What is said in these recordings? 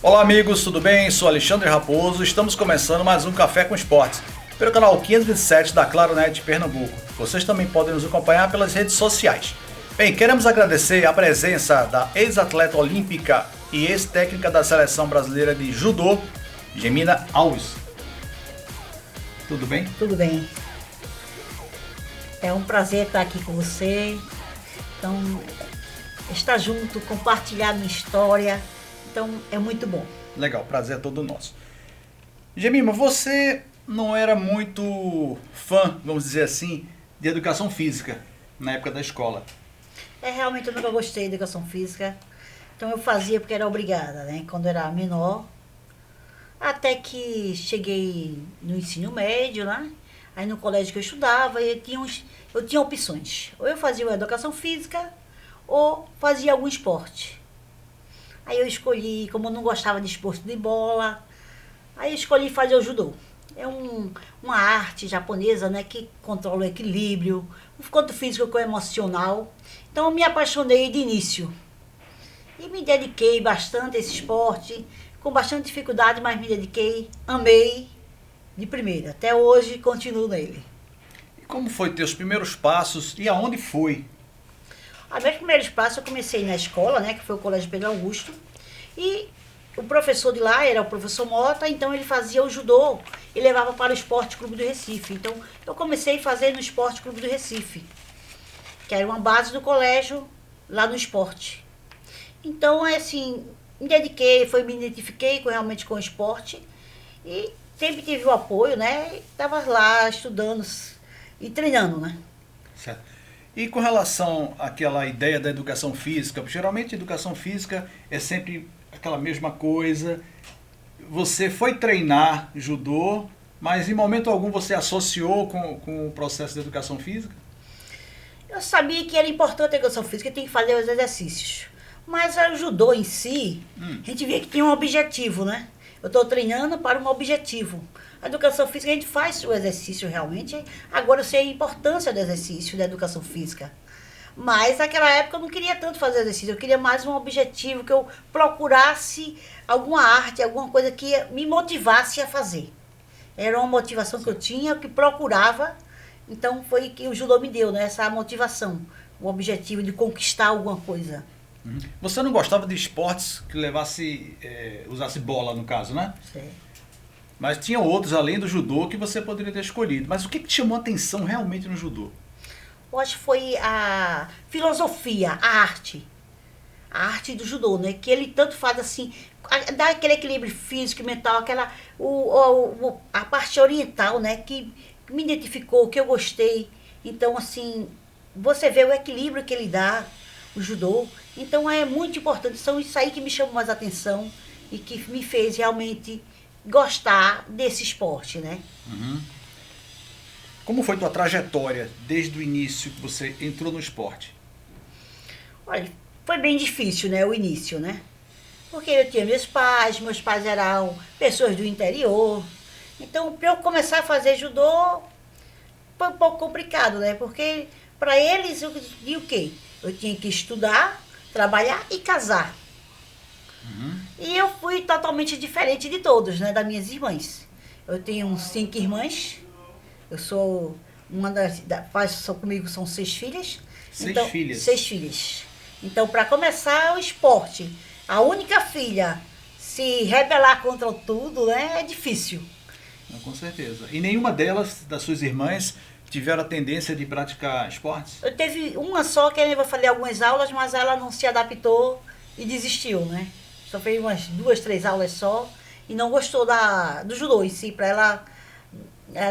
Olá amigos, tudo bem? Sou Alexandre Raposo, estamos começando mais um Café com Esportes pelo canal 527 da Claronet Pernambuco. Vocês também podem nos acompanhar pelas redes sociais. Bem, queremos agradecer a presença da ex-atleta olímpica e ex-técnica da Seleção Brasileira de Judô, Gemina Alves. Tudo bem? Tudo bem. É um prazer estar aqui com você. Então, estar junto, compartilhar minha história. Então, é muito bom. Legal, prazer é todo nosso. Gemima, você não era muito fã, vamos dizer assim, de educação física na época da escola. Realmente eu nunca gostei de educação física. Então, eu fazia porque era obrigada, né? Quando eu era menor. Até que cheguei no ensino médio, né? Aí no colégio que eu estudava, eu tinha opções. Ou eu fazia uma educação física, ou fazia algum esporte. Aí eu escolhi, como eu não gostava de esporte de bola, aí eu escolhi fazer o judô. É uma arte japonesa, né, que controla o equilíbrio, tanto físico como emocional. Então eu me apaixonei de início. E me dediquei bastante a esse esporte, com bastante dificuldade, mas me dediquei, amei de primeira. Até hoje continuo nele. E como foi teus primeiros passos e aonde foi? Os meus primeiros passos eu comecei na escola, né, que foi o Colégio Pedro Augusto, e o professor de lá era o professor Mota, então ele fazia o judô e levava para o Esporte Clube do Recife. Então eu comecei a fazer no Esporte Clube do Recife, que era uma base do colégio lá no esporte. Então, assim, me dediquei, me identifiquei realmente com o esporte e sempre tive o apoio, né, estava lá estudando e treinando, né. Certo. E com relação àquela ideia da educação física, geralmente a educação física é sempre aquela mesma coisa. Você foi treinar judô, mas em momento algum você associou com o processo de educação física? Eu sabia que era importante a educação física, tem que fazer os exercícios. Mas o judô em si, a gente via que tinha um objetivo, né? Eu estou treinando para um objetivo. A educação física, a gente faz o exercício realmente. Agora eu sei a importância do exercício, da educação física. Mas naquela época eu não queria tanto fazer exercício. Eu queria mais um objetivo, que eu procurasse alguma arte, alguma coisa que me motivasse a fazer. Era uma motivação que eu tinha, que procurava. Então foi que o judô me deu, né? Essa motivação. O objetivo de conquistar alguma coisa. Você não gostava de esportes que usasse bola, no caso, né? Sim. Mas tinha outros, além do judô, que você poderia ter escolhido. Mas o que te chamou a atenção realmente no judô? Eu acho que foi a filosofia, a arte do judô, né? Que ele tanto faz assim, dá aquele equilíbrio físico e mental, a parte oriental, né? Que me identificou, que eu gostei. Então, assim, você vê o equilíbrio que ele dá, o judô. Então, é muito importante. São isso aí que me chamou mais atenção e que me fez realmente gostar desse esporte, né? Como foi tua trajetória desde o início que você entrou no esporte? Olha, foi bem difícil, né, o início, né? Porque eu tinha meus pais eram pessoas do interior. Então, para eu começar a fazer judô, foi um pouco complicado, né? Porque para eles, eu dizia o quê? Eu tinha que estudar, trabalhar e casar. E eu fui totalmente diferente de todos, né, das minhas irmãs. Eu tenho 5 irmãs. Eu sou uma comigo são 6 filhas. 6 filhas? 6 filhas. Então, para começar o esporte, a única filha se rebelar contra tudo, né, é difícil. Com certeza. E nenhuma das suas irmãs, tiveram a tendência de praticar esportes? Eu teve uma só que eu falei algumas aulas, mas ela não se adaptou e desistiu, né? Só fez umas 2, 3 aulas só e não gostou do judô em si. Para ela,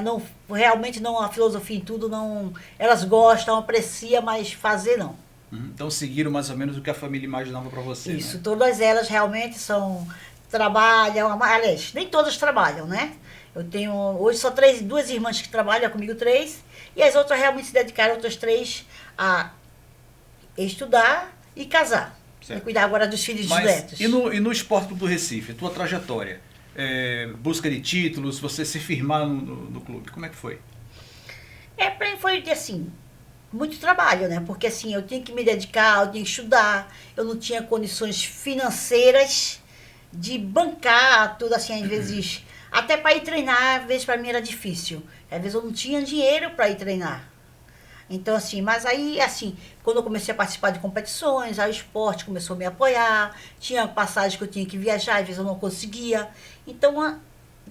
não, realmente não, a filosofia em tudo, não, elas gostam, apreciam, mas fazer não. Então seguiram mais ou menos o que a família imaginava para você, Isso, né? todas elas realmente trabalham, aliás, nem todas trabalham, né? Eu tenho hoje só 2 irmãs que trabalham comigo, 3, e as outras realmente se dedicaram, outras 3, a estudar e casar. Certo. E cuidar agora dos filhos e dos netos. E no Esporte Clube do Recife, tua trajetória? Busca de títulos, você se firmar no clube, como é que foi? Pra mim foi assim, muito trabalho, né? Porque assim, eu tinha que me dedicar, eu tinha que estudar, eu não tinha condições financeiras de bancar tudo assim, às vezes, até para ir treinar, às vezes para mim era difícil. Às vezes eu não tinha dinheiro para ir treinar. Então, assim, mas aí, assim, quando eu comecei a participar de competições, aí o esporte começou a me apoiar, tinha passagem que eu tinha que viajar, às vezes eu não conseguia. Então,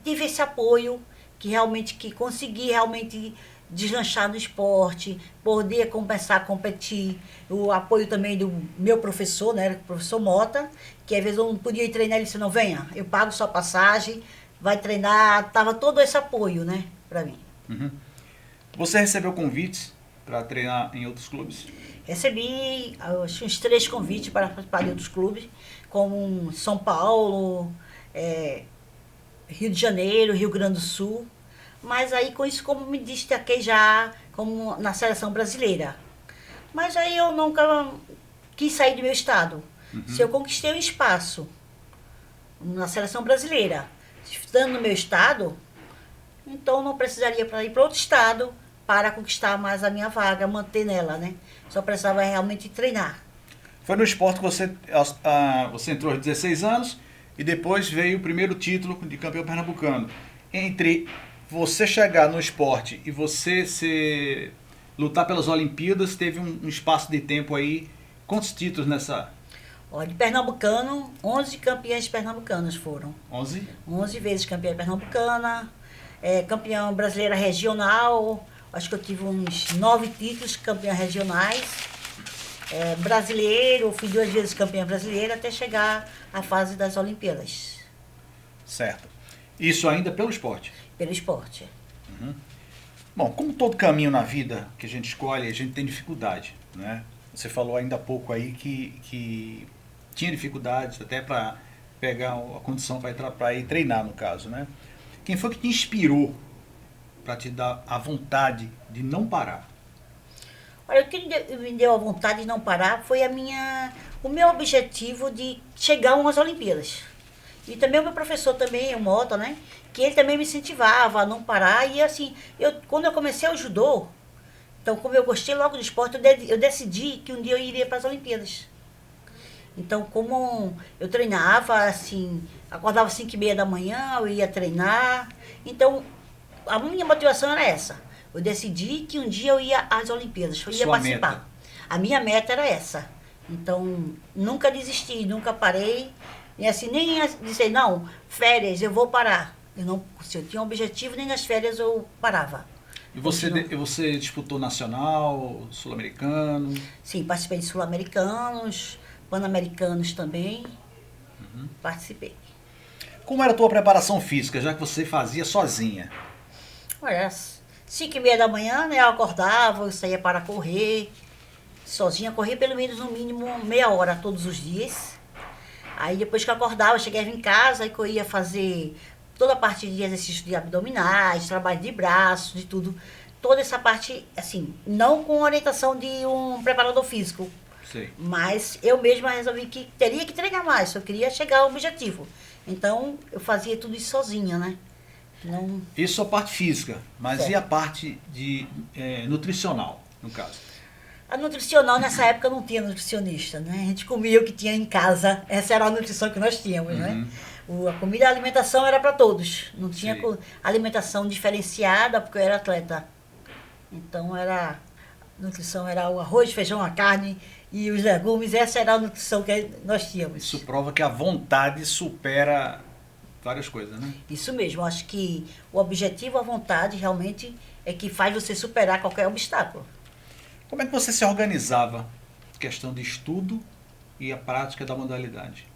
tive esse apoio que consegui realmente deslanchar no esporte, poder começar a competir. O apoio também do meu professor, né, o professor Mota, que às vezes eu não podia ir treinar, ele disse, não, venha, eu pago sua passagem, vai treinar, tava todo esse apoio, né, para mim. Uhum. Você recebeu convites para treinar em outros clubes? Recebi acho, uns 3 convites para participar de outros clubes, como São Paulo, Rio de Janeiro, Rio Grande do Sul. Mas aí com isso como me destaquei já como na seleção brasileira. Mas aí eu nunca quis sair do meu estado. Uhum. Se eu conquistei um espaço na seleção brasileira, estando no meu estado, então não precisaria para ir para outro estado para conquistar mais a minha vaga, manter nela, né? Só precisava realmente treinar. Foi no esporte que você entrou aos 16 anos e depois veio o primeiro título de campeão pernambucano. Entre você chegar no esporte e você lutar pelas Olimpíadas, teve um espaço de tempo aí. Quantos títulos nessa? Olha, de pernambucano, 11 campeãs pernambucanas foram. 11? 11 vezes campeã pernambucana, campeã brasileira regional, acho que eu tive uns 9 títulos campeã regionais. Brasileiro, fui 2 vezes campeã brasileira até chegar à fase das Olimpíadas. Certo. Isso ainda pelo esporte? Pelo esporte. Uhum. Bom, como todo caminho na vida que a gente escolhe, a gente tem dificuldade, né? Você falou ainda há pouco aí que tinha dificuldades até para pegar a condição para ir treinar, no caso, né? Quem foi que te inspirou para te dar a vontade de não parar? Olha, o que me deu a vontade de não parar foi o meu objetivo de chegar a umas Olimpíadas. E também o meu professor também, o Mota, né? Que ele também me incentivava a não parar. E assim, quando eu comecei o judô, então como eu gostei logo do esporte, eu decidi que um dia eu iria para as Olimpíadas. Então, como eu treinava, assim, acordava às 5h30 da manhã, eu ia treinar. Então, a minha motivação era essa. Eu decidi que um dia eu ia às Olimpíadas, eu ia participar. Meta. A minha meta era essa. Então, nunca desisti, nunca parei. E assim, nem disse, não, férias, eu vou parar. Se eu tinha um objetivo, nem nas férias eu parava. E você disputou nacional, sul-americano? Sim, participei de sul-americanos, pan-americanos também. Uhum. Participei. Como era a tua preparação física, já que você fazia sozinha? Olha, 5h30 da manhã, né, eu acordava, eu saía para correr, sozinha, corria pelo menos no mínimo meia hora todos os dias. Aí depois que eu acordava, eu chegava em casa, aí que eu ia fazer toda a parte de exercício de abdominais, trabalho de braço, de tudo. Toda essa parte, assim, não com orientação de um preparador físico. Sim. Mas eu mesma resolvi que teria que treinar mais, se eu queria chegar ao objetivo. Então, eu fazia tudo isso sozinha, né? Não... Isso é a parte física, mas certo. E a parte de nutricional, no caso? A nutricional, nessa época, não tinha nutricionista, né? A gente comia o que tinha em casa, essa era a nutrição que nós tínhamos, né? A comida e a alimentação era para todos, não tinha alimentação diferenciada, porque eu era atleta. Então, a nutrição era o arroz, feijão, a carne e os legumes, essa era a nutrição que nós tínhamos. Isso prova que a vontade supera várias coisas, né? Isso mesmo, eu acho que o objetivo, a vontade, realmente, é que faz você superar qualquer obstáculo. Como é que você se organizava? Questão de estudo e a prática da modalidade.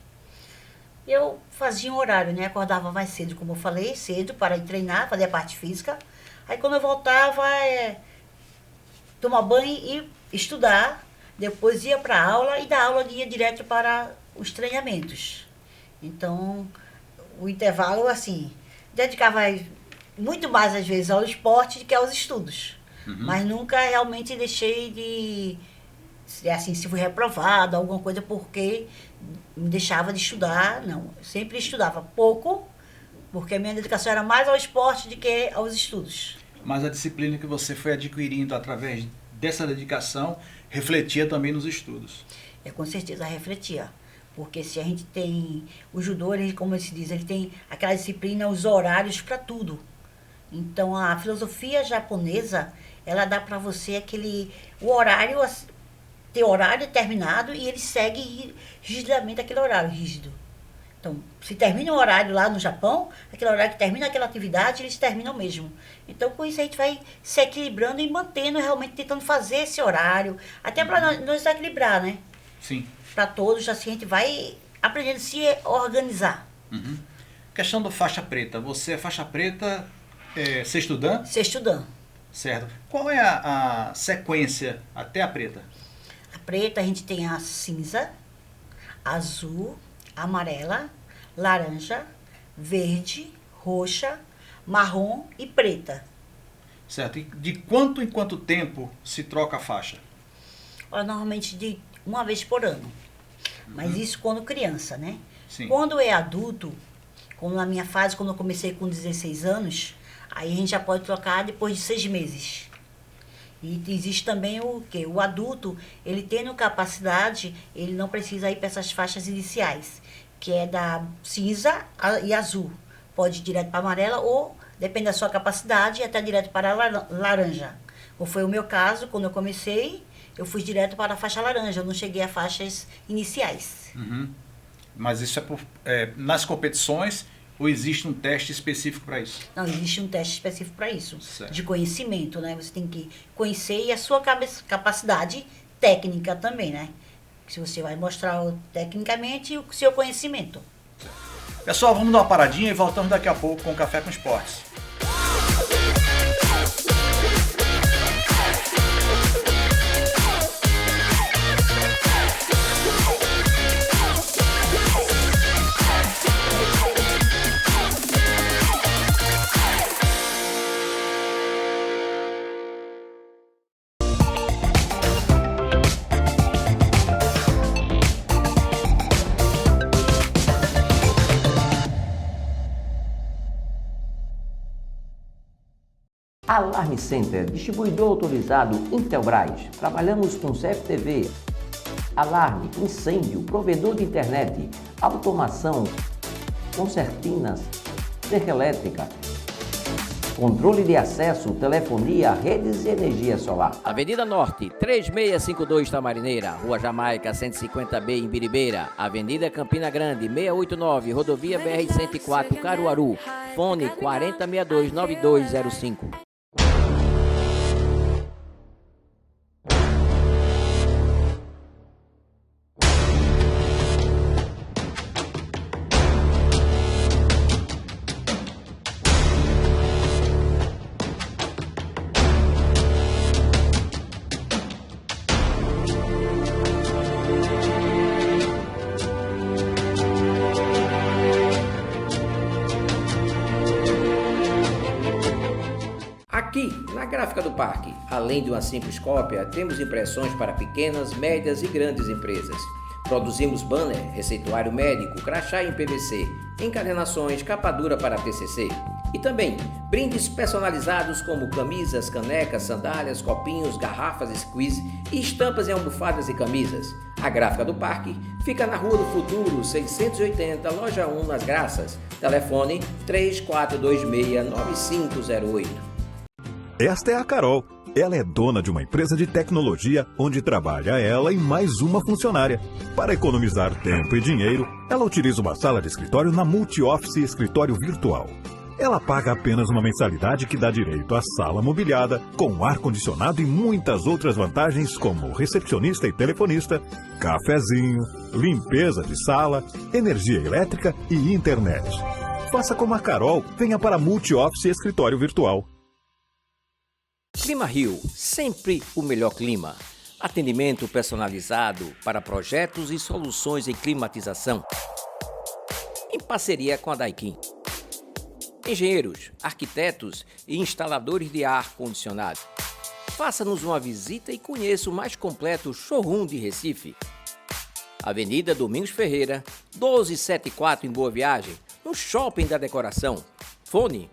Eu fazia um horário, né? Acordava mais cedo, como eu falei, cedo, para ir treinar, fazer a parte física. Aí quando eu voltava, tomar banho e estudar. Depois ia para a aula e da aula ia direto para os treinamentos. Então, o intervalo, assim, dedicava muito mais às vezes ao esporte do que aos estudos. Mas nunca realmente deixei de, assim, se fui reprovada, alguma coisa, porque me deixava de estudar. Não, eu sempre estudava pouco, porque a minha dedicação era mais ao esporte do que aos estudos. Mas a disciplina que você foi adquirindo através dessa dedicação refletia também nos estudos. Com certeza refletia. Porque se a gente tem o judô, ele, como se diz, ele tem aquela disciplina, os horários para tudo. Então a filosofia japonesa, ela dá para você o horário, ter horário determinado e ele segue rigidamente aquele horário rígido. Então, se termina o horário lá no Japão, aquele horário que termina aquela atividade, eles terminam mesmo. Então, com isso a gente vai se equilibrando e mantendo, realmente tentando fazer esse horário, até para nos equilibrar, né? Sim. Para todos, assim, a gente vai aprendendo a se organizar. Uhum. Questão do faixa preta. Você é faixa preta, sexto dan? Sexto dan. Certo. Qual é a sequência até a preta? A preta a gente tem a cinza, azul, amarela, laranja, verde, roxa, marrom e preta. Certo. E de quanto em quanto tempo se troca a faixa? Olha, normalmente de uma vez por ano. Mas isso quando criança, né? Sim. Quando é adulto, como na minha fase, quando eu comecei com 16 anos, aí a gente já pode trocar depois de 6 meses. E existe também o quê? O adulto, ele tendo capacidade, ele não precisa ir para essas faixas iniciais, que é da cinza e azul. Pode ir direto para amarela ou, depende da sua capacidade, até direto para a laranja. Ou foi o meu caso, quando eu comecei, eu fui direto para a faixa laranja, eu não cheguei a faixas iniciais. Uhum. Mas isso nas competições ou existe um teste específico para isso? Não, existe um teste específico para isso, certo. De conhecimento, né? Você tem que conhecer e a sua capacidade técnica também, né? Se você vai mostrar tecnicamente o seu conhecimento. Pessoal, vamos dar uma paradinha e voltamos daqui a pouco com o Café com Esportes. Alarme Center, distribuidor autorizado Intelbras. Trabalhamos com CFTV, alarme, incêndio, provedor de internet, automação, concertinas, cerca elétrica, controle de acesso, telefonia, redes e energia solar. Avenida Norte, 3652 Tamarineira, Rua Jamaica, 150B em Biribeira, Avenida Campina Grande, 689, Rodovia BR-104, Caruaru, fone 4062-9205. Aqui, na Gráfica do Parque, além de uma simples cópia, temos impressões para pequenas, médias e grandes empresas. Produzimos banner, receituário médico, crachá em PVC, encadernações, capa dura para TCC. E também brindes personalizados como camisas, canecas, sandálias, copinhos, garrafas, squeeze e estampas em almofadas e camisas. A Gráfica do Parque fica na Rua do Futuro, 680, Loja 1, nas Graças. Telefone 3426-9508. Esta é a Carol. Ela é dona de uma empresa de tecnologia onde trabalha ela e mais uma funcionária. Para economizar tempo e dinheiro, ela utiliza uma sala de escritório na Multi-Office Escritório Virtual. Ela paga apenas uma mensalidade que dá direito à sala mobiliada, com ar-condicionado e muitas outras vantagens como recepcionista e telefonista, cafezinho, limpeza de sala, energia elétrica e internet. Faça como a Carol, venha para a Multi-Office Escritório Virtual. Clima Rio, sempre o melhor clima. Atendimento personalizado para projetos e soluções em climatização. Em parceria com a Daikin. Engenheiros, arquitetos e instaladores de ar-condicionado. Faça-nos uma visita e conheça o mais completo showroom de Recife. Avenida Domingos Ferreira, 1274 em Boa Viagem, no Shopping da Decoração. Fone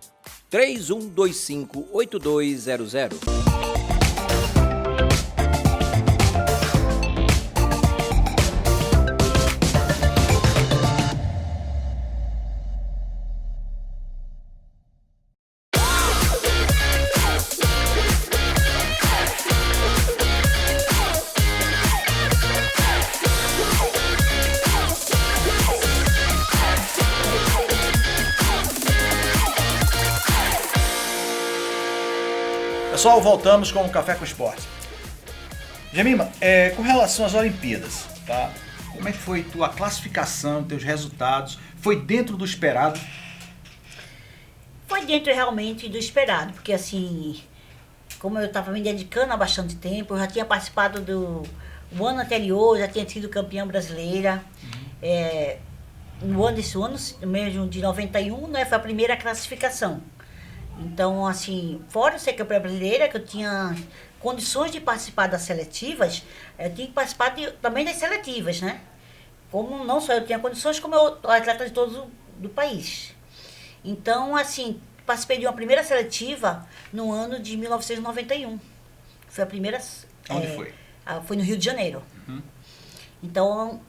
3125-8200. pessoal, voltamos com o Café com Esporte. Jemima, com relação às Olimpíadas, tá? Como é que foi tua classificação, teus resultados? Foi dentro do esperado? Foi dentro realmente do esperado, porque assim, como eu estava me dedicando há bastante tempo, eu já tinha participado o ano anterior, já tinha sido campeã brasileira. No ano mesmo de 91, né, foi a primeira classificação. Então, assim, fora ser campeã brasileira, que eu tinha condições de participar das seletivas, eu tinha que participar também das seletivas, né? Como não só eu tinha condições, como eu atleta de todo do país. Então, assim, participei de uma primeira seletiva no ano de 1991. Foi a primeira... Onde foi? Foi no Rio de Janeiro. Uhum. Então,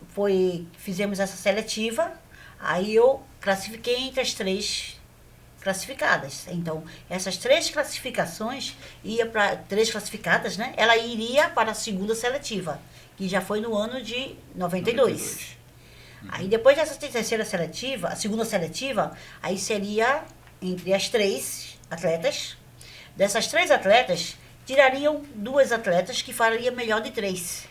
fizemos essa seletiva, aí eu classifiquei entre as 3 classificadas. Então, essas 3 classificações, 3 classificadas, né? Ela iria para a segunda seletiva, que já foi no ano de 92. Aí, depois dessa terceira seletiva, a segunda seletiva, aí seria entre as 3 atletas. Dessas 3 atletas, tirariam 2 atletas que fariam melhor de 3.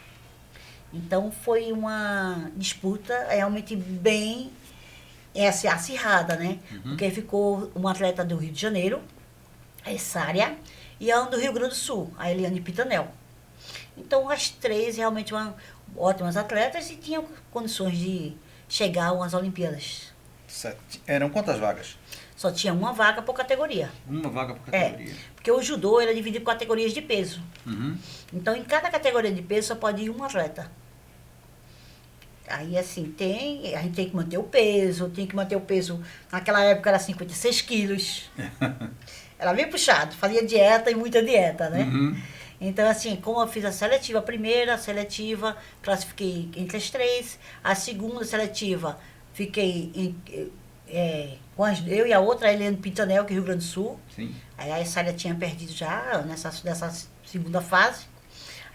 Então, foi uma disputa realmente bem acirrada, né? Porque ficou uma atleta do Rio de Janeiro, a Sária, e a do Rio Grande do Sul, a Eliane Pitanel. Então, as 3 realmente eram ótimas atletas e tinham condições de chegar às Olimpíadas. Certo. Eram quantas vagas? Só tinha uma vaga por categoria. Uma vaga por categoria. Porque o judô era dividido em categorias de peso. Uhum. Então, em cada categoria de peso só pode ir um atleta. Aí, assim, a gente tem que manter o peso, naquela época era 56 quilos. Era bem puxado, fazia dieta e muita dieta, né? Uhum. Então, assim, como eu fiz a primeira seletiva, classifiquei entre as 3, a segunda seletiva, fiquei com eu e a outra, a Eliane Pitanel, que é Rio Grande do Sul. Sim. Aí a Sária tinha perdido já nessa segunda fase.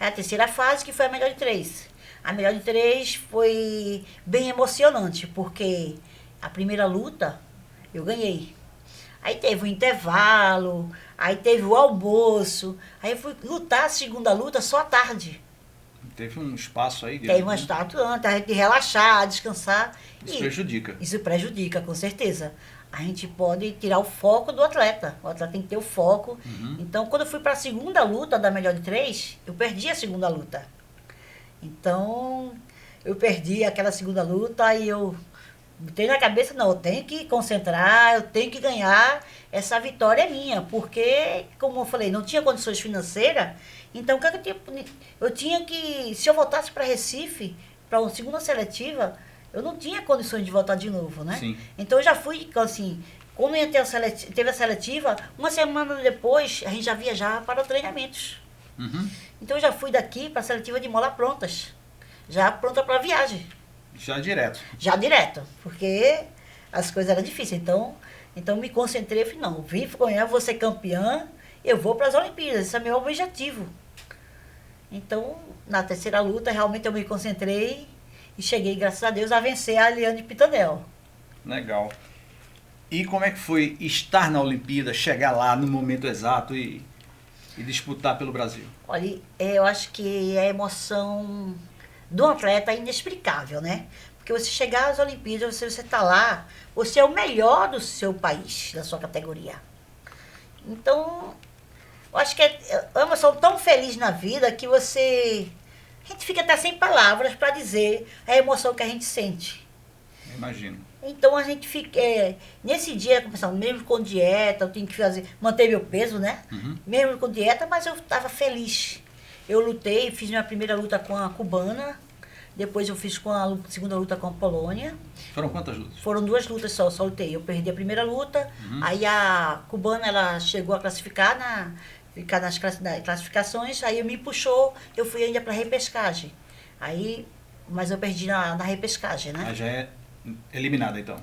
Aí a terceira fase, que foi a melhor de 3. A melhor de 3 foi bem emocionante, porque a primeira luta eu ganhei. Aí teve o intervalo, aí teve o almoço, aí eu fui lutar a segunda luta só à tarde. Teve um espaço aí? Teve um espaço antes, a gente relaxar, descansar. Isso prejudica. Isso prejudica, com certeza. A gente pode tirar o foco do atleta. O atleta tem que ter o foco. Uhum. Então, quando eu fui para a segunda luta da melhor de 3, eu perdi a segunda luta. Então, eu perdi aquela segunda luta, aí eu botei na cabeça, não, eu tenho que concentrar, eu tenho que ganhar, essa vitória é minha, porque, como eu falei, não tinha condições financeiras, então eu tinha que, se eu voltasse para Recife, para uma segunda seletiva, eu não tinha condições de voltar de novo, né? Sim. Então, eu já fui, assim, quando ia ter teve a seletiva, uma semana depois, a gente já viajava para treinamentos. Uhum. Então, eu já fui daqui para a seletiva de mola prontas, já pronta para a viagem. Já direto. Já direto, porque as coisas eram difíceis. Então me concentrei e falei, não, vim ganhar, vou ser campeã, eu vou para as Olimpíadas, esse é meu objetivo. Então, na terceira luta, realmente eu me concentrei e cheguei, graças a Deus, a vencer a Eliane Pitanel. Legal. E como é que foi estar na Olimpíada, chegar lá no momento exato e disputar pelo Brasil? Olha, eu acho que a emoção do atleta é inexplicável, né? Porque você chegar às Olimpíadas, você está lá, você é o melhor do seu país, da sua categoria. Então, eu acho que é uma emoção tão feliz na vida que a gente fica até sem palavras para dizer a emoção que a gente sente. Imagino. Então a gente fica, nesse dia, mesmo com dieta, eu tinha que manter meu peso, né? Uhum. Mesmo com dieta, mas eu estava feliz. Eu lutei, fiz minha primeira luta com a cubana, depois eu fiz com a segunda luta com a Polônia. Foram quantas lutas? Foram 2 lutas só lutei. Eu perdi a primeira luta, aí a cubana ela chegou a classificar, ficar nas classificações, aí me puxou, eu fui ainda para repescagem. Mas eu perdi na repescagem, né? Aí já é eliminada, então.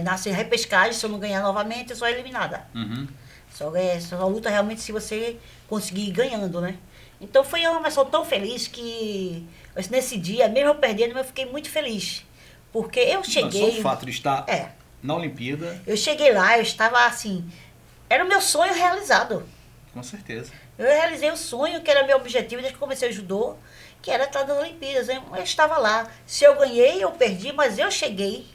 Na repescagem, se eu não ganhar novamente, eu sou eliminada. Uhum. Só luta realmente se você conseguir ir ganhando, né? Então foi uma emoção tão feliz que nesse dia, mesmo eu perdendo, eu fiquei muito feliz. Porque eu cheguei... Só o fato de estar na Olimpíada... Eu cheguei lá, eu estava assim... Era o meu sonho realizado. Com certeza. Eu realizei o sonho, que era meu objetivo desde que comecei o judô, que era estar nas Olimpíadas. Eu estava lá. Se eu ganhei, eu perdi, mas eu cheguei.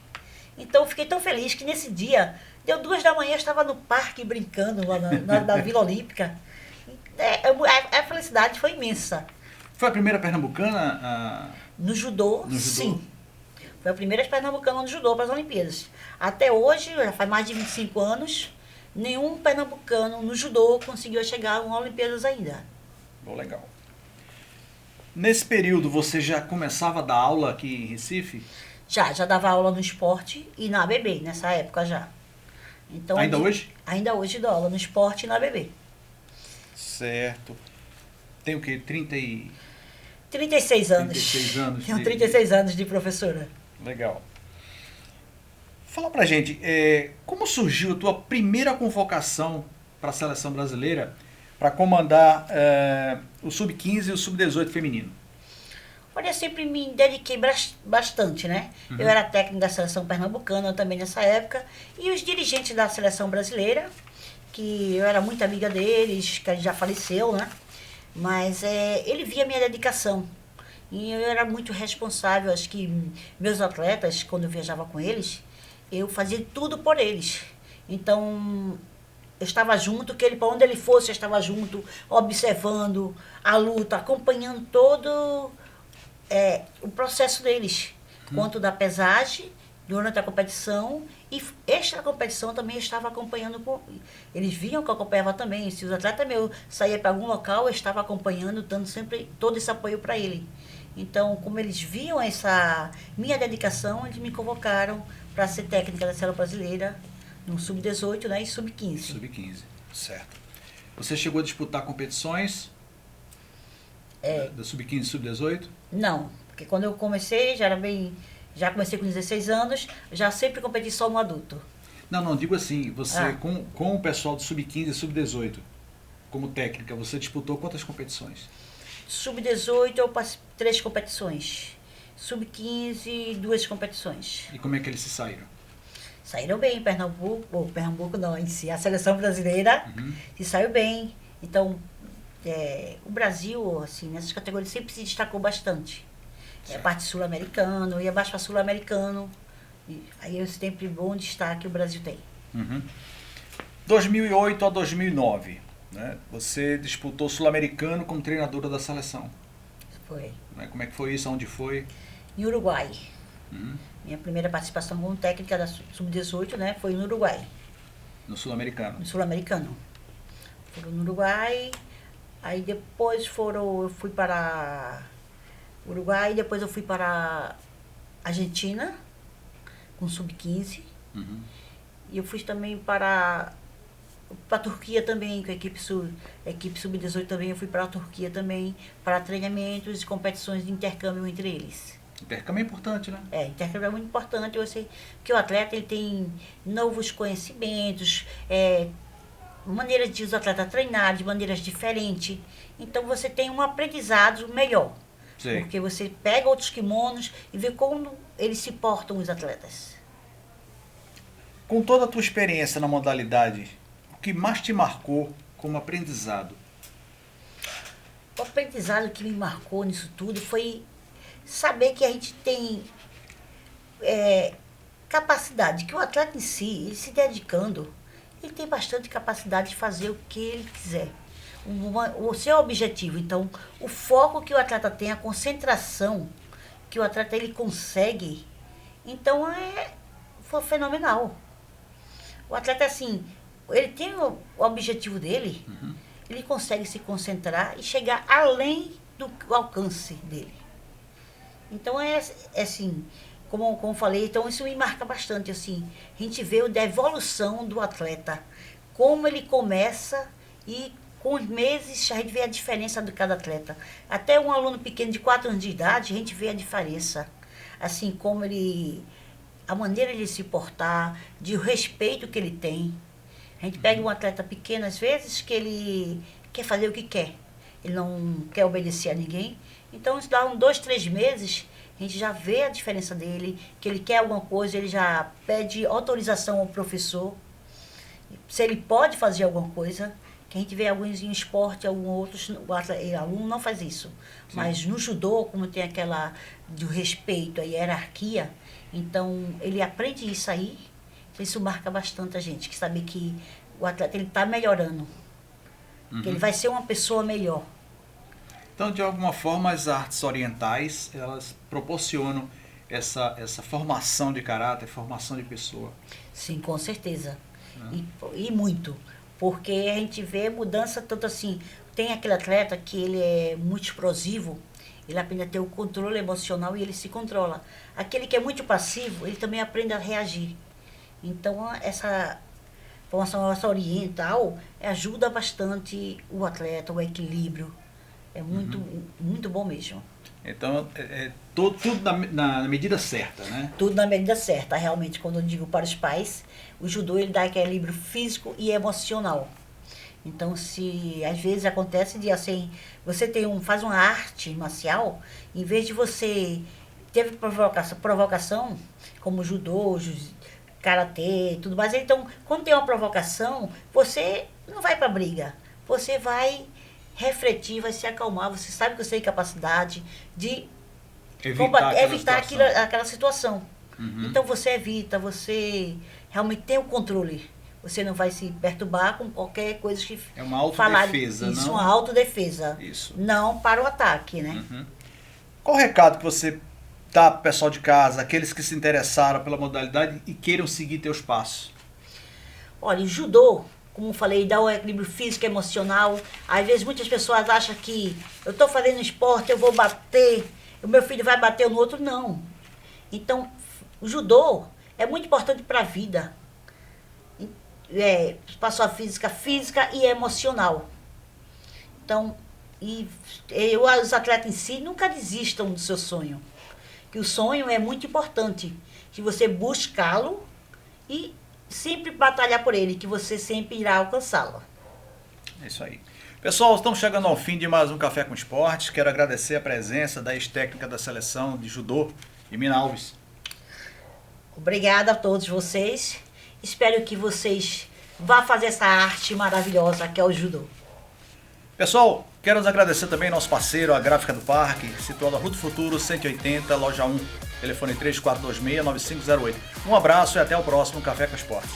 Então, eu fiquei tão feliz que nesse dia, deu 2 da manhã, eu estava no parque brincando lá na Vila Olímpica. A felicidade foi imensa. Foi a primeira pernambucana? No judô, No judô? sim. Foi a primeira pernambucana no judô para as Olimpíadas. Até hoje, já faz mais de 25 anos, nenhum pernambucano no judô conseguiu chegar a uma Olimpíadas ainda. Bom, legal. Nesse período, você já começava a dar aula aqui em Recife? Já dava aula no esporte e na ABB, nessa época já. Então, Ainda hoje? Ainda hoje dou aula no esporte e na ABB. Certo. Tem o quê? 36 anos. 36 anos. Tenho 36 anos de professora. Legal. Fala pra gente, como surgiu a tua primeira convocação para a seleção brasileira para comandar o Sub-15 e o Sub-18 feminino? Olha, eu sempre me dediquei bastante, né? Eu era técnico da seleção pernambucana também nessa época, e os dirigentes da seleção brasileira, que eu era muito amiga deles, que já faleceu, né? Mas ele via a minha dedicação. E eu era muito responsável. Acho que meus atletas, quando eu viajava com eles, eu fazia tudo por eles. Então, eu estava junto, que ele, para onde ele fosse, eu estava junto, observando a luta, acompanhando todo o processo deles. Quanto da pesagem, durante a competição, e extra competição também eu estava acompanhando. Eles viam que eu acompanhava também. Se os atletas meus saíam para algum local, eu estava acompanhando, dando sempre todo esse apoio para ele. Então, como eles viam essa minha dedicação, eles me convocaram para ser técnica da seleção brasileira no Sub-18, né, e Sub-15. Sub-15, certo. Você chegou a disputar competições da Sub-15 e Sub-18? Não, porque quando eu comecei, já comecei com 16 anos, já sempre competi só no adulto. Não, digo assim, você com o pessoal do Sub-15 e Sub-18, como técnica, você disputou quantas competições? Sub-18 eu passei 3 competições. Sub-15, 2 competições. E como é que eles se saíram? Saíram bem, Pernambuco não, em si, a seleção brasileira se saiu bem. Então, o Brasil, assim, nessas categorias sempre se destacou bastante. A parte sul-americana, ia abaixo para sul-americano. Aí é sempre bom destaque o Brasil tem. 2008 a 2009, né? Você disputou sul-americano como treinadora da seleção. Foi. Né? Como é que foi isso? Onde foi? Em Uruguai. Minha primeira participação como técnica da Sub-18, né, foi no Uruguai. No sul-americano? No sul-americano. Foram no Uruguai, aí depois eu fui para Uruguai, depois eu fui para Argentina, com Sub-15. E eu fui também para a Turquia também, com a equipe Sub-18 também. Eu fui para a Turquia também, para treinamentos e competições de intercâmbio entre eles. Intercâmbio é importante, né? Intercâmbio é muito importante, porque o atleta ele tem novos conhecimentos, maneiras de os atletas treinar de maneiras diferentes. Então você tem um aprendizado melhor. Sim. Porque você pega outros kimonos e vê como eles se portam, os atletas. Com toda a tua experiência na modalidade, o que mais te marcou como aprendizado? O aprendizado que me marcou nisso tudo foi saber que a gente tem capacidade, que o atleta em si, ele se dedicando, ele tem bastante capacidade de fazer o que ele quiser. O seu objetivo, então, o foco que o atleta tem, a concentração que o atleta ele consegue, então foi fenomenal. O atleta, assim, ele tem o objetivo dele, ele consegue se concentrar e chegar além do alcance dele. Então, assim, como falei, então isso me marca bastante, assim, a gente vê a evolução do atleta, como ele começa e com os meses a gente vê a diferença de cada atleta. Até um aluno pequeno de 4 anos de idade, a gente vê a diferença. Assim, como a maneira de se portar, de o respeito que ele tem. A gente pega um atleta pequeno, às vezes, que ele quer fazer o que quer. Ele não quer obedecer a ninguém. Então, isso dá 2, 3 meses, a gente já vê a diferença dele, que ele quer alguma coisa, ele já pede autorização ao professor, se ele pode fazer alguma coisa. Que a gente vê alguns em esporte, alguns outros, o aluno não faz isso. Sim. Mas no judô, como tem aquela do respeito, a hierarquia, então ele aprende isso aí, isso marca bastante a gente, que sabe que o atleta ele está melhorando, que ele vai ser uma pessoa melhor. Então, de alguma forma, as artes orientais, elas proporcionam essa formação de caráter, formação de pessoa. Sim, com certeza. E muito. Porque a gente vê mudança tanto assim. Tem aquele atleta que ele é muito explosivo, ele aprende a ter o controle emocional e ele se controla. Aquele que é muito passivo, ele também aprende a reagir. Então, essa formação oriental ajuda bastante o atleta, o equilíbrio. É muito bom mesmo. Então, tudo na medida certa, né? Tudo na medida certa. Realmente, quando eu digo para os pais, o judô ele dá equilíbrio físico e emocional. Então, se às vezes acontece de assim, você faz uma arte marcial, em vez de você teve provocação como judô, karatê, tudo mais. Então, quando tem uma provocação, você não vai para briga. Você vai refletir, vai se acalmar, você sabe que você tem capacidade de evitar aquela situação. Então você evita, você realmente tem o controle. Você não vai se perturbar com qualquer coisa que é uma autodefesa, isso, uma autodefesa. Isso. Não para o ataque, né? Qual o recado que você dá para o pessoal de casa, aqueles que se interessaram pela modalidade e queiram seguir teus passos? Olha, o judô, como falei, dá o equilíbrio físico e emocional. Às vezes muitas pessoas acham que eu estou fazendo esporte, eu vou bater, o meu filho vai bater no outro. Não. Então, o judô é muito importante para a vida. Para a sua física e emocional. Então, os atletas em si nunca desistam do seu sonho. Que o sonho é muito importante. Que você buscá-lo e sempre batalhar por ele, que você sempre irá alcançá-lo. É isso aí. Pessoal, estamos chegando ao fim de mais um Café com Esportes. Quero agradecer a presença da ex-técnica da seleção de judô, Emina Alves. Obrigada a todos vocês. Espero que vocês vá fazer essa arte maravilhosa que é o judô. Pessoal, quero nos agradecer também ao nosso parceiro, a Gráfica do Parque, situada na Rua do Futuro, 180, loja 1, telefone 3426-9508. Um abraço e até o próximo Café com Esportes.